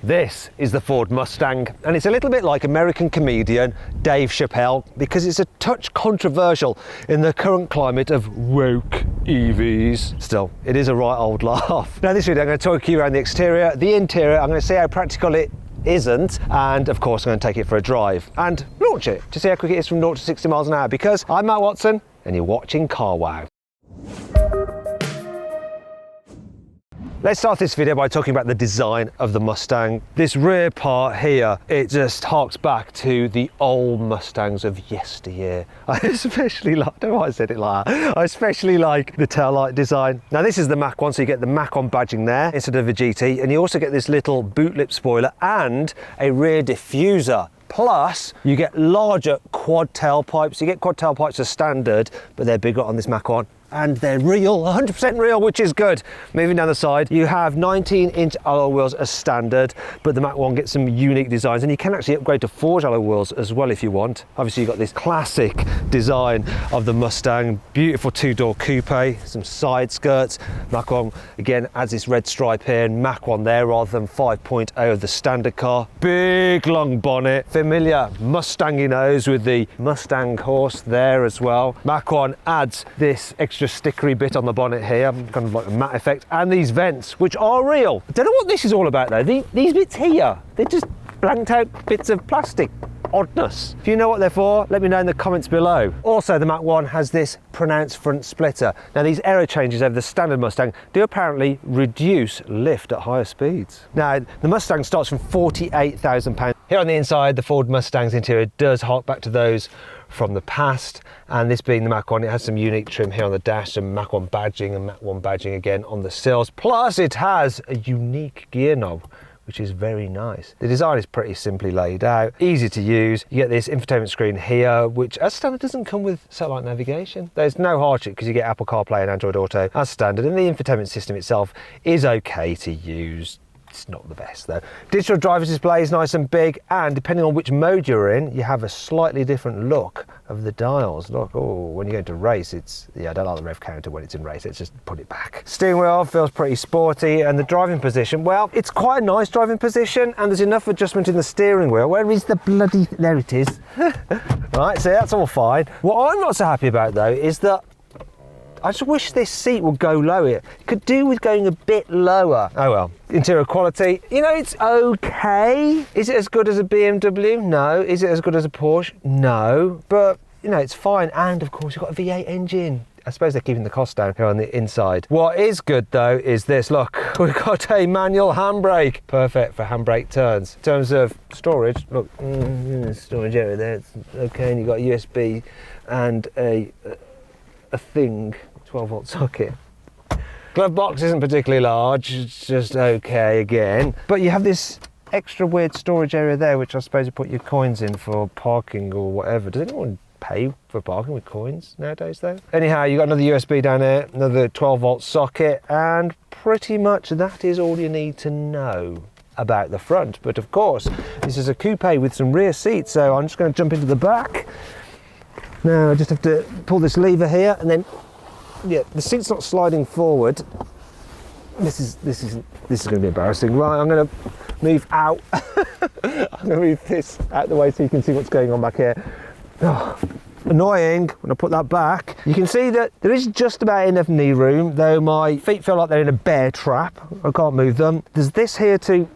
This is the Ford Mustang, and it's a little bit like American comedian Dave Chappelle because it's a touch controversial in the current climate of woke EVs. Still, it is a right old laugh. Now, this video, I'm going to talk you around the exterior, the interior. I'm going to see how practical it isn't, and of course I'm going to take it for a drive and launch it to see how quick it is from 0 to 60 miles an hour, because I'm Matt Watson and you're watching CarWow. Let's start this video by talking about the design of the Mustang. This rear part here, it just harks back to the old Mustangs of yesteryear. I especially like, I don't know why I said it like that. I especially like the taillight design. Now this is the Mach 1, so you get the Mach 1 badging there instead of a GT, and you also get this little boot lip spoiler and a rear diffuser. Plus, you get larger quad tailpipes. You get quad tailpipes as standard, but they're bigger on this Mach 1. And they're real, 100% real, which is good. Moving down the side, you have 19-inch alloy wheels as standard, but the Mach 1 gets some unique designs, and you can actually upgrade to forged alloy wheels as well if you want. Obviously, you've got this classic design of the Mustang, beautiful two-door coupe, some side skirts. Mach 1, again, adds this red stripe here, and Mach 1 there rather than 5.0 of the standard car. Big, long bonnet, familiar Mustangy nose with the Mustang horse there as well. Mach 1 adds this extra stickery bit on the bonnet here, kind of like a matte effect, and these vents, which are real. I don't know what this is all about though. These bits here, they're just blanked out bits of plastic oddness. If you know what they're for, let me know in the comments below. Also, the Mach 1 has this pronounced front splitter. Now, these aero changes over the standard Mustang do apparently reduce lift at higher speeds. Now, the Mustang starts from £48,000. Here on the inside, the Ford Mustang's interior does hark back to those from the past, and this being the Mach 1, it has some unique trim here on the dash, some Mach 1 badging and Mach 1 badging again on the sills. Plus, it has a unique gear knob, which is very nice. The design is pretty simply laid out, easy to use. You get this infotainment screen here, which as standard doesn't come with satellite navigation. There's no hardship because you get Apple CarPlay and Android Auto as standard, and the infotainment system itself is okay to use. It's not the best though. Digital driver's display is nice and big, and depending on which mode you're in, you have a slightly different look of the dials. Look, oh, when you go into race, I don't like the rev counter when it's in race, let's just put it back. Steering wheel feels pretty sporty, and the driving position, well, it's quite a nice driving position, and there's enough adjustment in the steering wheel. Where is the bloody, there it is. Right, so that's all fine. What I'm not so happy about though is that I just wish this seat would go lower. It could do with going a bit lower. Oh well. Interior quality, you know, it's okay. Is it as good as a BMW? No. Is it as good as a Porsche? No. But, you know, it's fine. And of course, you've got a V8 engine. I suppose they're keeping the cost down here on the inside. What is good though is this, look, we've got a manual handbrake. Perfect for handbrake turns. In terms of storage, look, storage area there, it's okay. And you've got a USB and a thing, 12-volt socket. Glove box isn't particularly large, it's just okay again. But you have this extra weird storage area there, which I suppose you put your coins in for parking or whatever. Does anyone pay for parking with coins nowadays though? Anyhow, you got another USB down there, another 12-volt socket, and pretty much that is all you need to know about the front. But of course, this is a coupe with some rear seats, so I'm just going to jump into the back. Now I just have to pull this lever here, and then, yeah, the seat's not sliding forward. This is going to be embarrassing. Right, I'm going to move out. I'm going to move this out the way so you can see what's going on back here. Oh, annoying. When I put that back, you can see that there is just about enough knee room, though my feet feel like they're in a bear trap. I can't move them. There's this here to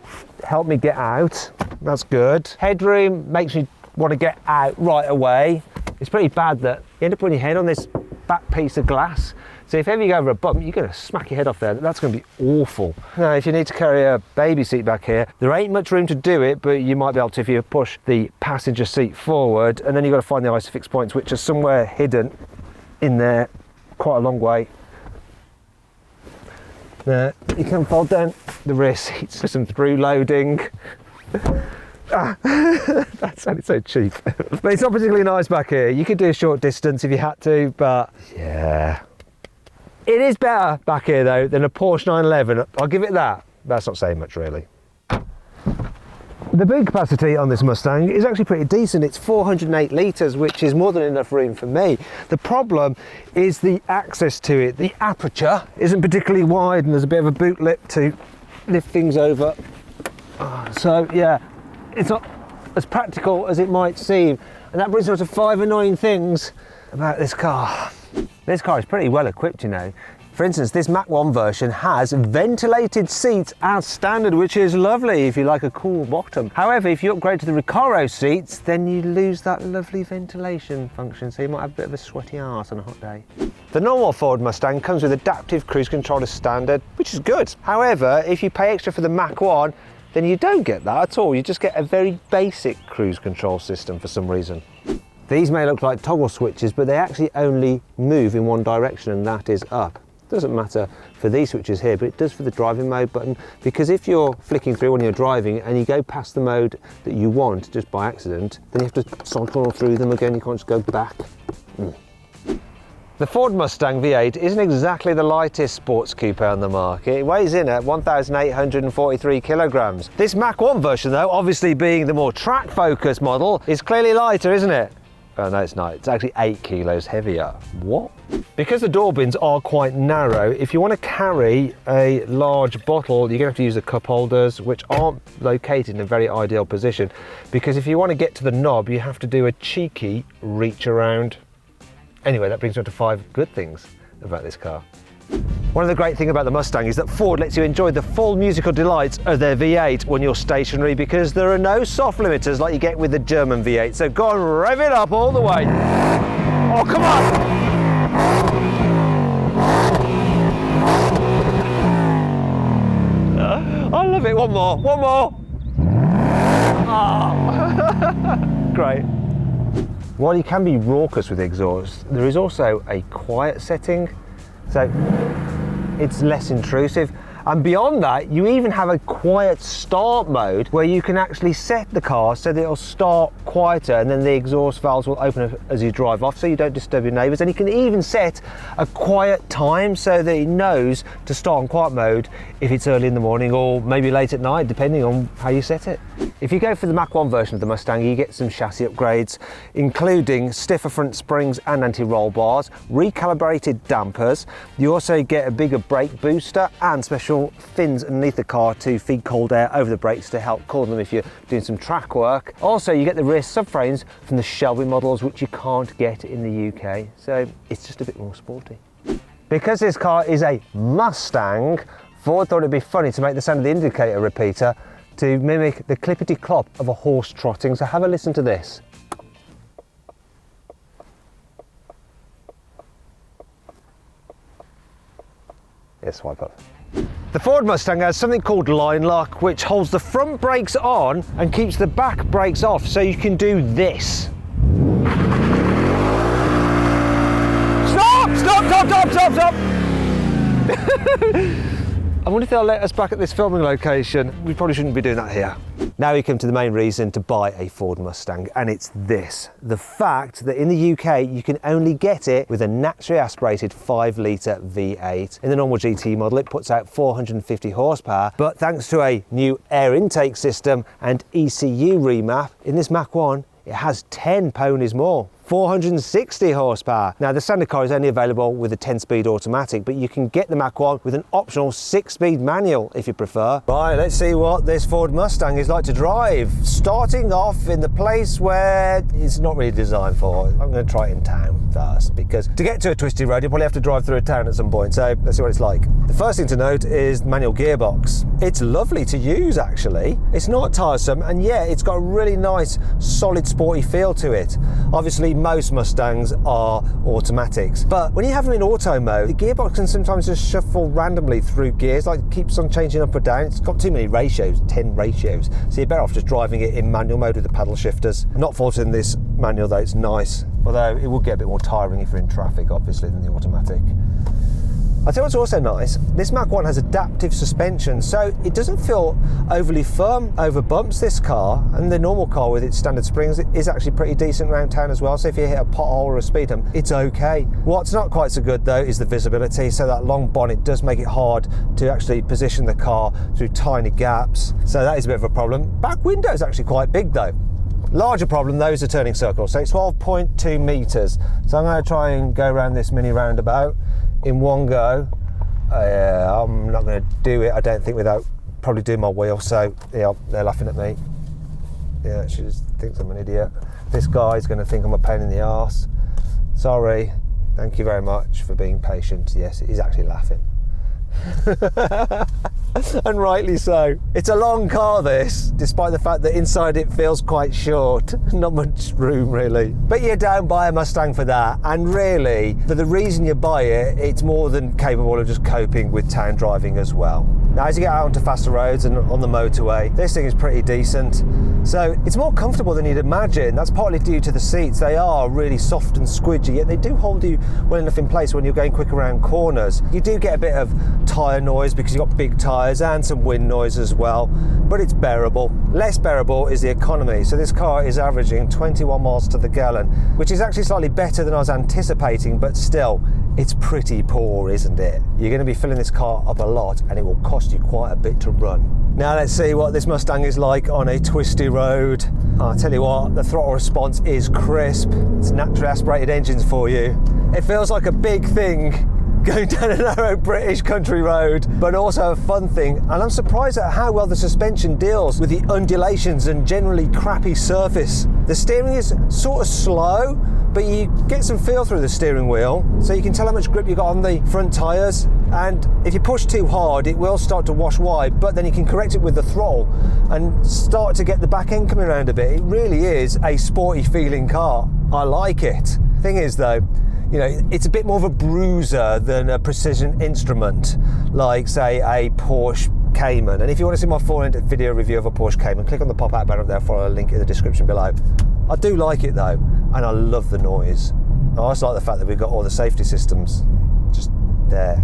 help me get out. That's good. Headroom makes me want to get out right away. It's pretty bad that you end up putting your head on this back piece of glass. So if ever you go over a bump, you're going to smack your head off there. That's going to be awful. Now, if you need to carry a baby seat back here, there ain't much room to do it, but you might be able to if you push the passenger seat forward, and then you've got to find the ISOFIX points, which are somewhere hidden in there, quite a long way. Now, you can fold down the rear seats for some through loading. That sounded so cheap. But it's not particularly nice back here. You could do a short distance if you had to, but yeah. It is better back here though than a Porsche 911. I'll give it that. That's not saying much really. The boot capacity on this Mustang is actually pretty decent. It's 408 litres, which is more than enough room for me. The problem is the access to it. The aperture isn't particularly wide, and there's a bit of a boot lip to lift things over. Oh, So yeah, it's not as practical as it might seem. And that brings us to 5 annoying things about this car. This car is pretty well equipped, you know. For instance, this Mach 1 version has ventilated seats as standard, which is lovely if you like a cool bottom. However, if you upgrade to the Recaro seats, then you lose that lovely ventilation function, so you might have a bit of a sweaty arse on a hot day. The normal Ford Mustang comes with adaptive cruise control as standard, which is good. However, if you pay extra for the Mach 1, then you don't get that at all. You just get a very basic cruise control system for some reason. These may look like toggle switches, but they actually only move in one direction, and that is up. Doesn't matter for these switches here, but it does for the driving mode button, because if you're flicking through when you're driving and you go past the mode that you want just by accident, then you have to cycle through them again. You can't just go back. The Ford Mustang V8 isn't exactly the lightest sports coupe on the market. It weighs in at 1,843 kilograms. This Mach 1 version though, obviously being the more track focused model, is clearly lighter, isn't it? Oh no, it's not. It's actually 8 kilos heavier. What? Because the door bins are quite narrow, if you want to carry a large bottle, you're going to have to use the cup holders, which aren't located in a very ideal position. Because if you want to get to the knob, you have to do a cheeky reach around. Anyway, that brings me on to 5 good things about this car. One of the great things about the Mustang is that Ford lets you enjoy the full musical delights of their V8 when you're stationary, because there are no soft limiters like you get with the German V8. So go and rev it up all the way. Oh, come on! I love it. One more. Oh. Great. While you can be raucous with exhaust, there is also a quiet setting. So it's less intrusive, and beyond that you even have a quiet start mode where you can actually set the car so that it'll start quieter, and then the exhaust valves will open as you drive off so you don't disturb your neighbours. And you can even set a quiet time so that it knows to start on quiet mode if it's early in the morning or maybe late at night, depending on how you set it. If you go for the Mach 1 version of the Mustang, you get some chassis upgrades, including stiffer front springs and anti-roll bars, recalibrated dampers. You also get a bigger brake booster and special fins underneath the car to feed cold air over the brakes to help cool them if you're doing some track work. Also, you get the rear subframes from the Shelby models, which you can't get in the UK, so it's just a bit more sporty. Because this car is a Mustang, Ford thought it'd be funny to make the sound of the indicator repeater to mimic the clippity-clop of a horse trotting, so have a listen to this. Yeah, swipe up. The Ford Mustang has something called line lock, which holds the front brakes on and keeps the back brakes off, so you can do this. Stop! I wonder if they'll let us back at this filming location. We probably shouldn't be doing that here. Now we come to the main reason to buy a Ford Mustang, and it's this. The fact that in the UK you can only get it with a naturally aspirated 5-litre V8. In the normal GT model it puts out 450 horsepower, but thanks to a new air intake system and ECU remap, in this Mach 1 it has 10 ponies more. 460 horsepower. Now the standard car is only available with a 10-speed automatic, but you can get the Mach 1 with an optional 6-speed manual if you prefer. Right, let's see what this Ford Mustang is like to drive. Starting off in the place where it's not really designed for. I'm going to try it in town first, because to get to a twisty road you'll probably have to drive through a town at some point, so let's see what it's like. The first thing to note is the manual gearbox. It's lovely to use actually. It's not tiresome, and yeah, it's got a really nice solid sporty feel to it. Obviously most Mustangs are automatics, but when you have them in auto mode, the gearbox can sometimes just shuffle randomly through gears, like it keeps on changing up or down. It's got too many ratios, 10 ratios, so you're better off just driving it in manual mode with the paddle shifters. Not faulting this manual though, it's nice, although it will get a bit more tiring if you're in traffic obviously than the automatic. I'll tell you what's also nice, this Mach 1 has adaptive suspension, so it doesn't feel overly firm over bumps, this car, and the normal car with its standard springs is actually pretty decent around town as well, so if you hit a pothole or a speed hump, it's okay. What's not quite so good though is the visibility, so that long bonnet does make it hard to actually position the car through tiny gaps, so that is a bit of a problem. Back window is actually quite big though. Larger problem though is the turning circle, so it's 12.2 metres, so I'm going to try and go around this mini roundabout in one go. I'm not going to do it, I don't think, without probably do my wheel, so yeah, they're laughing at me. Yeah, she just thinks I'm an idiot. This guy's going to think I'm a pain in the arse. Sorry, thank you very much for being patient. Yes, he's actually laughing. And rightly so. It's a long car, this, despite the fact that inside it feels quite short. Not much room really. But you don't buy a Mustang for that, and really, for the reason you buy it, it's more than capable of just coping with town driving as well. Now, as you get out onto faster roads and on the motorway, this thing is pretty decent. So it's more comfortable than you'd imagine. That's partly due to the seats. They are really soft and squidgy, yet they do hold you well enough in place when you're going quick around corners. You do get a bit of tyre noise because you've got big tyres and some wind noise as well, but it's bearable. Less bearable is the economy. So this car is averaging 21 miles to the gallon, which is actually slightly better than I was anticipating, but still, it's pretty poor, isn't it? You're going to be filling this car up a lot and it will cost you quite a bit to run. Now let's see what this Mustang is like on a twisty road. I'll tell you what, the throttle response is crisp. It's naturally aspirated engines for you. It feels like a big thing going down a narrow British country road, but also a fun thing. And I'm surprised at how well the suspension deals with the undulations and generally crappy surface. The steering is sort of slow, but you get some feel through the steering wheel, so you can tell how much grip you got on the front tyres. And if you push too hard, it will start to wash wide, but then you can correct it with the throttle and start to get the back end coming around a bit. It really is a sporty feeling car. I like it. Thing is though, you know, it's a bit more of a bruiser than a precision instrument, like say a Porsche Cayman. And if you want to see my full-length video review of a Porsche Cayman, click on the pop-out banner up there for a link in the description below. I do like it though, and I love the noise. I also like the fact that we've got all the safety systems just there,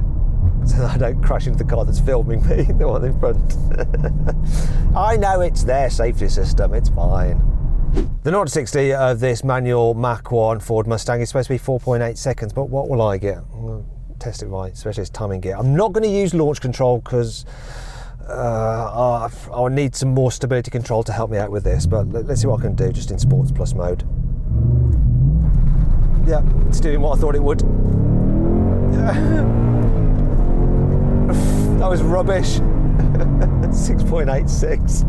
so that I don't crash into the car that's filming me, the one in front. I know it's their safety system, it's fine. The 0 to 60 of this manual Mach 1 Ford Mustang is supposed to be 4.8 seconds, but what will I get? I'm going to test it by specialist timing gear. I'm not going to use launch control because I'll need some more stability control to help me out with this, but let's see what I can do just in Sports Plus mode. Yeah, it's doing what I thought it would. That was rubbish. 6.86.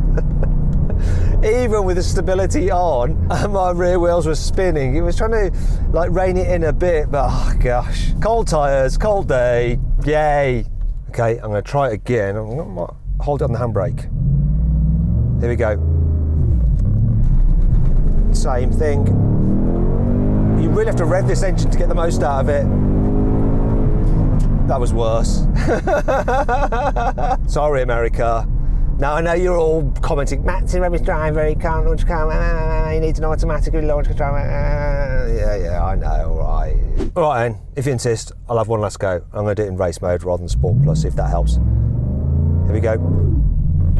Even with the stability on and my rear wheels were spinning, it was trying to like rein it in a bit, but oh gosh. Cold tyres, cold day, yay. Okay, I'm going to try it again. I'm going to hold it on the handbrake. Here we go. Same thing. You really have to rev this engine to get the most out of it. That was worse. Sorry, America. Now I know you're all commenting, Matt's a rubbish driver, he can't launch control, he needs an automatically launch control. Yeah, I know, alright. Alright then, if you insist, I'll have one last go. I'm going to do it in race mode rather than Sport Plus, see if that helps. Here we go.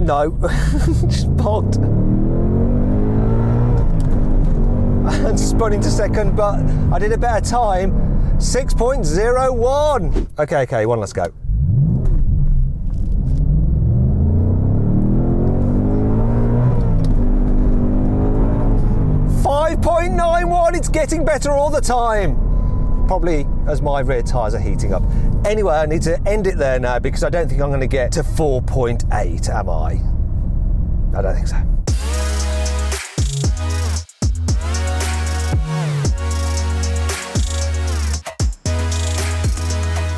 No, just parked. And spun into second, but I did a better time. 6.01. Okay, one last go. 5.91, it's getting better all the time. Probably as my rear tyres are heating up. Anyway, I need to end it there now because I don't think I'm going to get to 4.8, am I? I don't think so.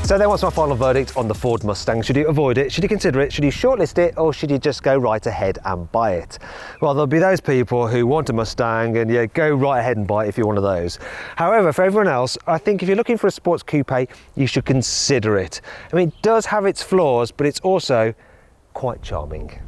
So then what's my final verdict on the Ford Mustang? Should you avoid it? Should you consider it? Should you shortlist it? Or should you just go right ahead and buy it? Well, there'll be those people who want a Mustang and yeah, go right ahead and buy it if you're one of those. However, for everyone else, I think if you're looking for a sports coupe, you should consider it. I mean, it does have its flaws, but it's also quite charming.